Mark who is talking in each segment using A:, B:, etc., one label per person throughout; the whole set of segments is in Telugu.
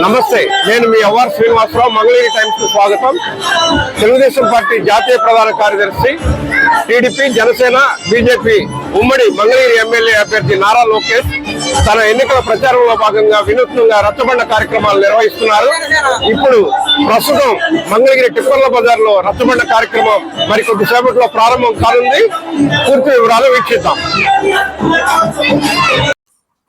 A: నమస్తే, నేను మీ అవర్ శ్రీనివాసరావు. మంగళగిరి టైమ్స్ కు స్వాగతం. తెలుగుదేశం పార్టీ జాతీయ ప్రధాన కార్యదర్శి, టీడీపీ, జనసేన, బీజేపీ ఉమ్మడి మంగళగిరి ఎమ్మెల్యే అభ్యర్థి నారా లోకేష్ తన ఎన్నికల ప్రచారంలో భాగంగా వినూత్నంగా రచ్చబండ కార్యక్రమాలు నిర్వహిస్తున్నారు. ఇప్పుడు ప్రస్తుతం మంగళగిరి టిప్పర్ల బజార్ లో రచ్చబండ కార్యక్రమం మరికొద్ది సేపట్లో ప్రారంభం కానుంది. పూర్తి వివరాలు వీక్షిద్దాం.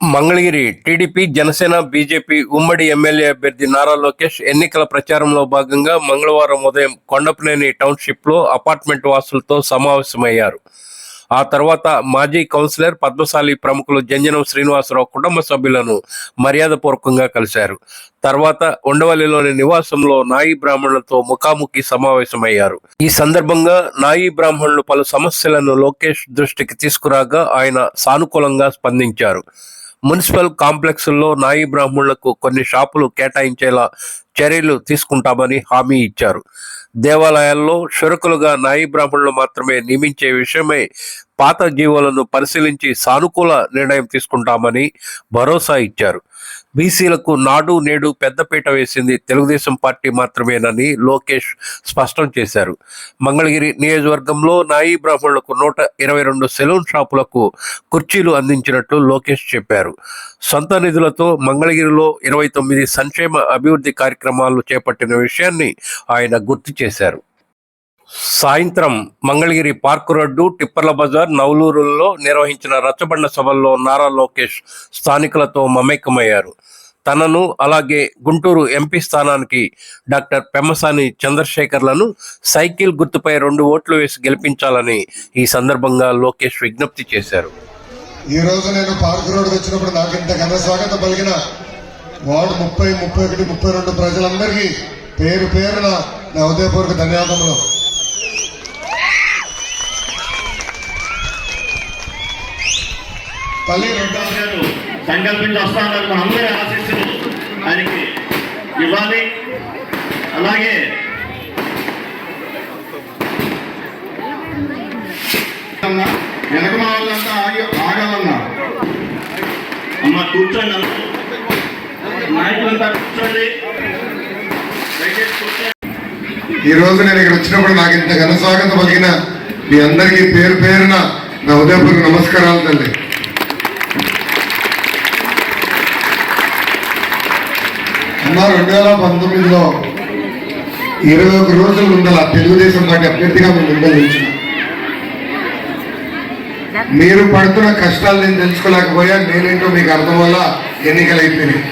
A: మంగళగిరి టీడీపీ, జనసేన, బీజేపీ ఉమ్మడి ఎమ్మెల్యే అభ్యర్థి నారా లోకేష్ ఎన్నికల ప్రచారంలో భాగంగా మంగళవారం ఉదయం కొండపనేని టౌన్షిప్ లో అపార్ట్మెంట్ వాసులతో సమావేశమయ్యారు. ఆ తర్వాత మాజీ కౌన్సిలర్, పద్మశాలి ప్రముఖులు జంజనం శ్రీనివాసరావు కుటుంబ సభ్యులను మర్యాదపూర్వకంగా కలిశారు. తర్వాత ఉండవల్లిలోని నివాసంలో నాయి బ్రాహ్మణులతో ముఖాముఖి సమావేశమయ్యారు. ఈ సందర్భంగా నాయి బ్రాహ్మణులు పలు సమస్యలను లోకేష్ దృష్టికి తీసుకురాగా ఆయన సానుకూలంగా స్పందించారు. మున్సిపల్ కాంప్లెక్స్ లో నాయి బ్రాహ్మణులకు కొన్ని షాపులు కేటాయించేలా చర్యలు తీసుకుంటామని హామీ ఇచ్చారు. దేవాలయాల్లో షురకులుగా నాయి బ్రాహ్మణులు మాత్రమే నియమించే విషయమై పాత జీవోలను పరిశీలించి సానుకూల నిర్ణయం తీసుకుంటామని భరోసా ఇచ్చారు. బీసీలకు నాడు నేడు పెద్దపీట వేసింది తెలుగుదేశం పార్టీ మాత్రమేనని లోకేష్ స్పష్టం చేశారు. మంగళగిరి నియోజకవర్గంలో నాయి బ్రాహ్మణులకు 122 సెలూన్ షాపులకు కుర్చీలు అందించినట్లు లోకేష్ చెప్పారు. సొంత నిధులతో మంగళగిరిలో 29 సంక్షేమ అభివృద్ధి కార్యక్రమాలు చేపట్టిన విషయాన్ని ఆయన గుర్తు చేశారు. సాయంత్రం మంగళగిరి పార్క్ రోడ్డు, టిప్పర్ల బజార్, నవలూరులో నిర్వహించిన రచ్చబండ సభల్లో నారా లోకేష్ స్థానికులతో మమేకమయ్యారు. తనను అలాగే గుంటూరు ఎంపీ స్థానానికి డాక్టర్ పెమ్మసాని చంద్రశేఖర్లను సైకిల్ గుర్తుపై 2 ఓట్లు వేసి గెలిపించాలని ఈ సందర్భంగా లోకేష్ విజ్ఞప్తి చేశారు.
B: ఈ రోజు నేను పార్క్ రోడ్ వచ్చినప్పుడు నాకు ఇంత ఘన స్వాగతం పలికిన వార్డు 30, 31, 32 ప్రజలందరికీ పేరు పేరున నా హృదయపూర్వక ధన్యవాదములు.
C: తల్లి రెండోస్ గారు సంకల్పించి వస్తానని అందరి ఆశీస్సులు ఆయనకి ఇవ్వాలి. అలాగే వెనక మా వాళ్ళంతా ఆగాలన్నా అమ్మ కూర్చోండి, నాయకులంతా కూర్చోండి.
B: ఈ రోజు నేను ఇక్కడ వచ్చినప్పుడు నాకు ఇంత ఘన స్వాగతం పలికిన మీ అందరికీ పేరు పేరున నా హృదయపూర్వక నమస్కారాలు తల్లి. అన్న 2019లో 21 రోజులు ఉండాల తెలుగుదేశం పార్టీ అభ్యర్థిగా మేము నిర్ణయించిన. మీరు పడుతున్న కష్టాలు నేను తెలుసుకోలేకపోయా, నేనేంటో మీకు అర్థం వల్ల ఎన్నికలు అయిపోయినాయి.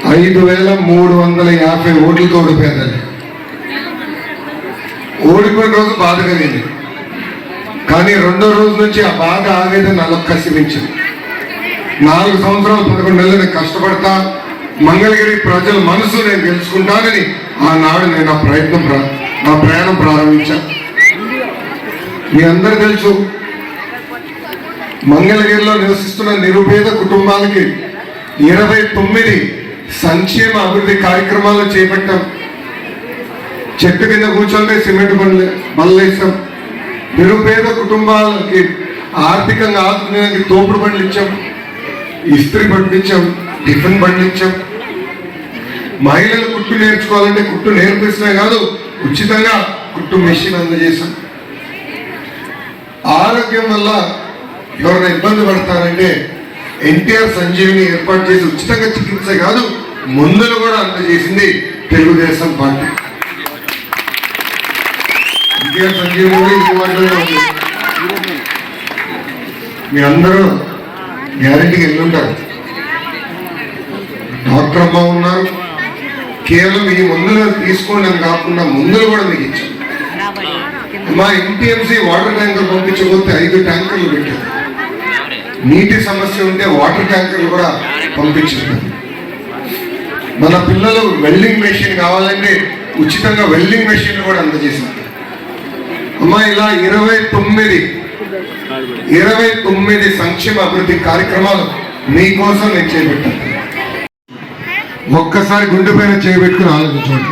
B: 5350 ఓట్లతో ఓడిపోయిందండి. ఓడిపోయిన రోజు బాధ కలిగింది, కానీ రెండో రోజు నుంచి ఆ బాధ ఆవేదన నాలో కసిమించింది. 4 సంవత్సరాలు 11 నెలలు నేను కష్టపడతా, మంగళగిరి ప్రజల మనసు నేను తెలుసుకుంటానని ఆనాడు నేను నా ప్రయాణం ప్రారంభించాను. మీ అందరూ తెలుసు, మంగళగిరిలో నివసిస్తున్న నిరుపేద కుటుంబాలకి 29 సంక్షేమ అభివృద్ధి కార్యక్రమాలు చేపట్టాం. చెట్టు కింద కూర్చొని సిమెంట్ బళ్ళు వేసాం. నిరుపేద కుటుంబాలకి ఆర్థికంగా ఆదుకునేందుకు తోపుడు బండ్లు ఇచ్చాం, ఇస్త్రీ బండ్లు ఇచ్చాం, టిఫిన్ బండ్లు ఇచ్చాం. మహిళలు కుట్టు నేర్చుకోవాలంటే కుట్టు నేర్పిస్తున్నా కాదు, ఉచితంగా కుట్టు మెషిన్ అందజేశాం. ఆరోగ్యం వల్ల ఎవరైనా ఇబ్బంది పడతారంటే ఎన్టీఆర్ సంజీవిని ఏర్పాటు చేసి ఉచితంగా చికిత్స కాదు, మందులు కూడా అందజేసింది తెలుగుదేశం పార్టీ. ఎన్టీఆర్ సంజీవిని కూడా ఈ వాటిలో ఉంది. మీ అందరూ గ్యారెంటీకి వెళ్ళుంటారు. డాక్టర్ అమ్మ ఉన్నారు. కేవలం ఈ మందులు తీసుకోండి అని కాకుండా మందులు కూడా మీకు ఇచ్చారు. మా ఎంటీఎంసీ వాటర్ ట్యాంకర్ పంపించకపోతే 5 ట్యాంకర్లు పెట్టారు. నీటి సమస్య ఉంటే వాటర్ ట్యాంకర్లు కూడా పంపించారు. మన పిల్లలు వెల్డింగ్ మెషిన్ కావాలంటే ఉచితంగా వెల్డింగ్ మెషిన్ కూడా అందజేశారు. అమ్మా ఇలా 29 సంక్షేమ అభివృద్ధి కార్యక్రమాలు మీకోసం నేను చేపట్టాను. ఒక్కసారి గుండె పైన చేయబెట్టుకుని ఆలోచించండి.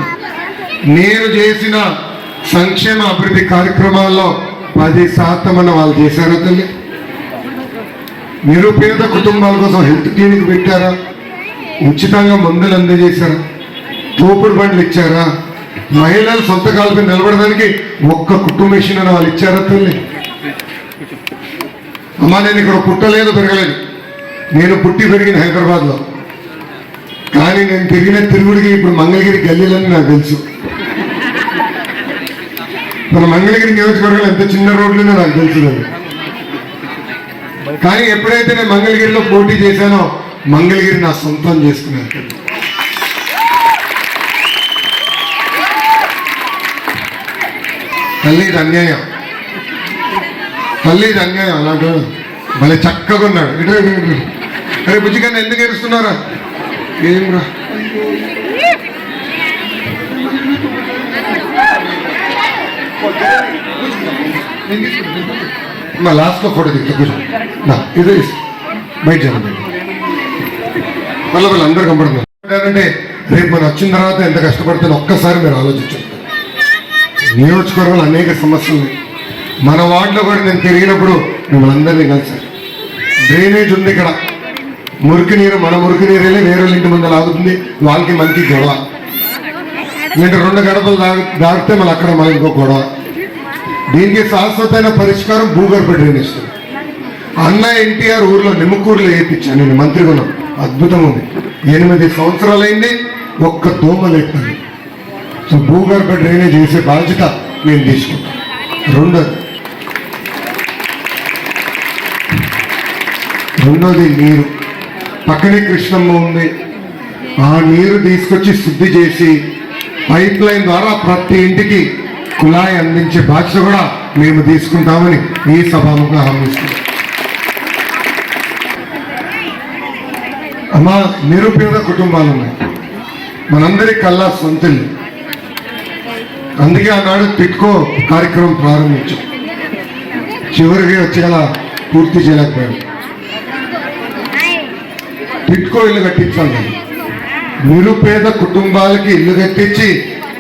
B: నేను చేసిన సంక్షేమ అభివృద్ధి కార్యక్రమాల్లో 10% అన్న వాళ్ళు చేశారా తల్లి? నిరుపేద కుటుంబాల కోసం హెల్త్ క్లినిక్ పెట్టారా? ఉచితంగా మందులు అందజేశారా? తోపుడు బండ్లు ఇచ్చారా? మహిళలు సొంత కాళ్ళపై నిలబడడానికి ఒక్క కుట్టు మెషిన్ అని వాళ్ళు ఇచ్చారా? తల్లి అమ్మా, నేను ఇక్కడ పుట్టలేదు, పెరగలేదు. నేను పుట్టి పెరిగిన హైదరాబాద్లో. కానీ నేను తిరిగిన తిరుగుడికి ఇప్పుడు మంగళగిరి గల్లీలని నాకు తెలుసు. మన మంగళగిరి నియోజకవర్గంలో ఎంత చిన్న రోడ్లునే నాకు తెలుసు. కానీ ఎప్పుడైతే నేను మంగళగిరిలో పోటీ చేశానో మంగళగిరి నా సొంతం చేసుకున్నాను. తల్లి ఇది అన్యాయం, తల్లి ఇది అన్యాయం. అలాంటి భలే చక్కగా ఉన్నాడు. అరే బుజ్జిగాన్ని ఎందుకు ఏడుస్తున్నారా? ఏం రా, మా లాస్ట్లో ఫోటో దిగుతా కూర్చో. ఇదే బయట జనం మళ్ళీ అందరూ కనపడుతున్నారు. రేపు మనం వచ్చిన తర్వాత ఎంత కష్టపడుతుందో ఒక్కసారి మీరు ఆలోచించండి. నియోజకవర్గంలో అనేక సమస్యలు ఉన్నాయి. మన వార్డులో కూడా నేను తిరిగినప్పుడు మిమ్మల్ని అందరినీ కలిసారు. డ్రైనేజ్ ఉంది ఇక్కడ, మురికి నీరు, మన మురికి నీరు వెళ్ళి వేరే ఇంటి ముందు లాగుతుంది, వాళ్ళకి మనకి గొడవ. లేదంటే 2 గడపలు దాగితే మళ్ళీ అక్కడ మళ్ళీ ఇంకో గొడవ. దీనికి శాశ్వతమైన పరిష్కారం భూగర్భ డ్రైనేజ్. అన్న ఎన్టీఆర్ ఊర్లో నిమ్మకూరులో వేయించాను నేను మంత్రిగా ఉన్నాను. అద్భుతంగా ఉంది. 8 సంవత్సరాలైంది, ఒక్క దోమ లేకుండా. సో భూగర్భ డ్రైనేజ్ చేసే బాధ్యత నేను తీసుకుంటాను. రెండోది నీరు. పక్కనే కృష్ణమ్మ ఉంది. ఆ నీరు తీసుకొచ్చి శుద్ధి చేసి పైప్ లైన్ ద్వారా ప్రతి ఇంటికి కుళాయి అందించే బాధ్యత కూడా మేము తీసుకుంటామని ఈ సభాముఖంగా హామీస్తున్నాం. అమ్మా, నిరుపేద కుటుంబాలు ఉన్నాయి, మనందరి కల్లా సొంతలు. అందుకే ఆనాడు టిట్కో కార్యక్రమం ప్రారంభించాం. చివరికి వచ్చేలా పూర్తి చేయలేకపోయాం. టిట్కో ఇల్లు కట్టించాలి. నిరుపేద కుటుంబాలకి ఇల్లు కట్టించి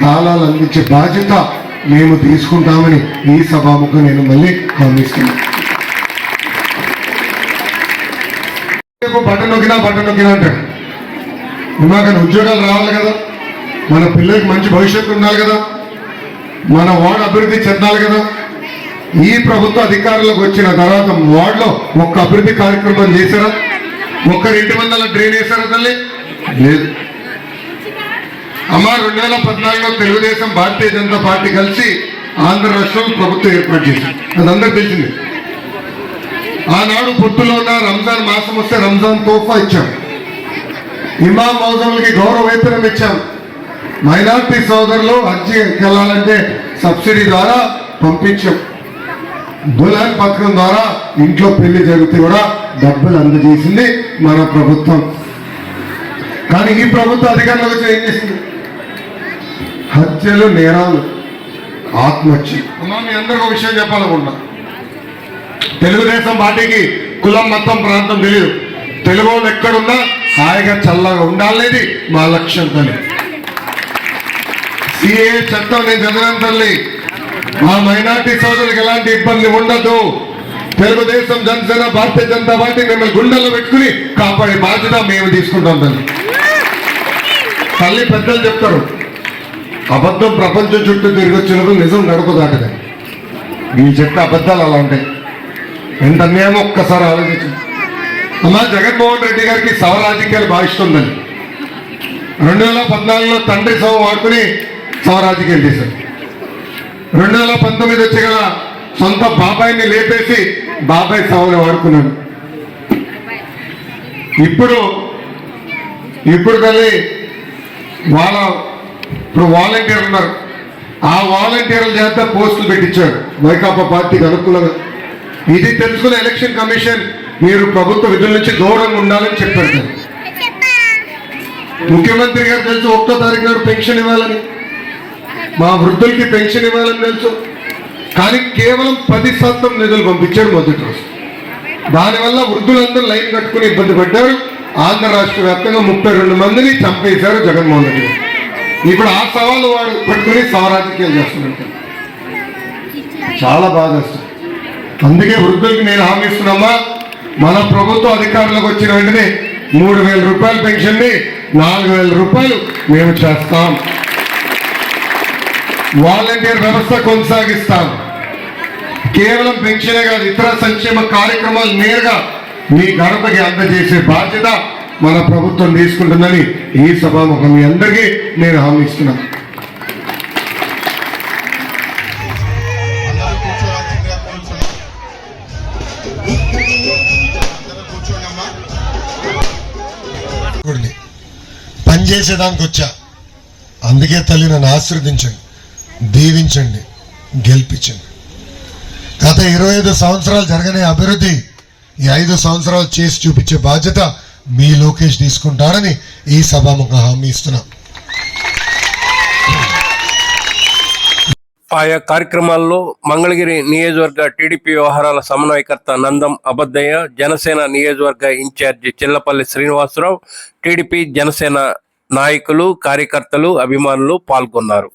B: తాళాలు అందించే బాధ్యత మేము తీసుకుంటామని ఈ సభాముఖం నేను మళ్ళీ హామీస్తున్నాను. బటన్ నొక్కినా అంటాడు. మాకు ఉద్యోగాలు రావాలి కదా, మన పిల్లలకి మంచి భవిష్యత్తు ఉండాలి కదా, మన వార్డు అభివృద్ధి చెందాలి కదా. ఈ ప్రభుత్వ అధికారులకు వచ్చిన తర్వాత వార్డులో ఒక్క అభివృద్ధి కార్యక్రమం చేశారా? ఒక్కరి ఇంటి మందల డ్రైన్ వేశారా తల్లి? లేదు. అమ్మ, 2014లో తెలుగుదేశం భారతీయ జనతా పార్టీ కలిసి ఆంధ్ర రాష్ట్రంలో ప్రభుత్వం ఏర్పాటు చేసింది. అదందరూ తెలిసింది. ఆనాడు పొట్టులో ఉన్న రంజాన్ మాసం వస్తే రంజాన్ తోఫా ఇచ్చాం. ఇమాం మౌజములకి గౌరవ వేతనం ఇచ్చాం. మైనార్టీ సోదరులు హజ్కి వెళ్ళాలంటే సబ్సిడీ ద్వారా పంపించాం. దుల్హన్ పథకం ద్వారా ఇంట్లో పెళ్లి జరిగితే కూడా డబ్బులు అందజేసింది మన ప్రభుత్వం. కానీ ఈ ప్రభుత్వం అధికారంలోకి వచ్చి ఏం చేసింది? హత్యలు, నేరాలు, ఆత్మహత్య. అమ్మా, మీ అందరికీ ఒక విషయం చెప్పాలనుకుంటున్నా. తెలుగుదేశం పార్టీకి కులం, మతం, ప్రాంతం తెలియదు. తెలుగు వాళ్ళు ఎక్కడున్నా హాయిగా చల్లగా ఉండాలనేది మా లక్ష్యం తల్లి. సిఏ చట్టం నేను చదివాను తల్లి. మా మైనార్టీ సోదరులకు ఎలాంటి ఇబ్బంది ఉండదు. తెలుగుదేశం, జనసేన, భారతీయ జనతా పార్టీ మిమ్మల్ని గుండెల్లో పెట్టుకుని కాపాడే బాధ్యత మేము తీసుకుంటాం తల్లి. తల్లి పెద్దలు చెప్తారు, అబద్ధం ప్రపంచం చుట్టూ తిరిగి వచ్చినప్పుడు నిజం గడప దాటదని. వీళ్ళు చెప్పే అబద్ధాలు అలా ఉంటాయి. ఎంత అన్యాయమో ఒక్కసారి ఆలోచించండి. అమ్మా, జగన్మోహన్ రెడ్డి గారికి సవ రాజకీయాలు భావిస్తుందని 2014లో తండ్రి సవ వాడుకుని సవ రాజకీయాలు చేశారు. 2019 వచ్చి గల సొంత బాబాయిని లేపేసి బాబాయ్ సవని వాడుకున్నాడు. ఇప్పుడు తల్లి ఇప్పుడు వాలంటీర్లు ఉన్నారు. ఆ వాలంటీర్ల చేత పోస్టులు పెట్టించాడు వైకాపా పార్టీకి అనుకూలంగా. ఇది తెలుసుకున్న ఎలక్షన్ కమిషన్ మీరు ప్రభుత్వ విధుల నుంచి దూరంగా ఉండాలని చెప్పారు. ముఖ్యమంత్రి గారు తెలుసు 1వ తారీఖు నాడు పెన్షన్ ఇవ్వాలని, మా వృద్ధులకి పెన్షన్ ఇవ్వాలని తెలుసు. కానీ కేవలం 10% నిధులు పంపించాడు మొదటి రోజు. దానివల్ల వృద్ధులందరూ లైన్ కట్టుకుని ఇబ్బంది పడ్డారు. ఆంధ్ర రాష్ట్ర వ్యాప్తంగా 32 మందిని చంపేశారు జగన్మోహన్ రెడ్డి గారు. ఇప్పుడు ఆ సవాలు వాడు పట్టుకుని సవరాజకీయాలు చేస్తున్నట్టు చాలా బాధ. అందుకే వృద్ధులకి నేను హామీ ఇస్తున్నామా, మన ప్రభుత్వ అధికారులకు వచ్చిన వెంటనే 3,000 రూపాయల పెన్షన్ ని 4,000 రూపాయలు మేము చేస్తాం. వాలంటీర్ వ్యవస్థ కొనసాగిస్తాం. కేవలం పెన్షనే కాదు, ఇతర సంక్షేమ కార్యక్రమాలు నేరుగా మీ గడపకి అందజేసే బాధ్యత మన ప్రభుత్వం తీసుకుంటుందని ఈ సభాముఖం మీ అందరికీ నేను హామీ ఇస్తున్నాను. పనిచేసేదానికి వచ్చా, అందుకే తల్లి నన్ను ఆశీర్వదించండి, దీవించండి, గెలిపించండి. గత 25 సంవత్సరాలు జరగని అభివృద్ధి ఈ 5 సంవత్సరాలు చేసి చూపించే బాధ్యత మీ లోకేష్ తీసుకుంటారని ఈ సభాముఖ హామీ ఇస్తున్నా.
A: ఆయా కార్యక్రమాల్లో మంగళగిరి నియోజకవర్గ టీడీపీ వ్యవహారాల సమన్వయకర్త నందం అబద్దయ్య, జనసేన నియోజకవర్గ ఇన్ఛార్జి చిల్లపల్లి శ్రీనివాసరావు, టీడీపీ జనసేన నాయకులు, కార్యకర్తలు, అభిమానులు పాల్గొన్నారు.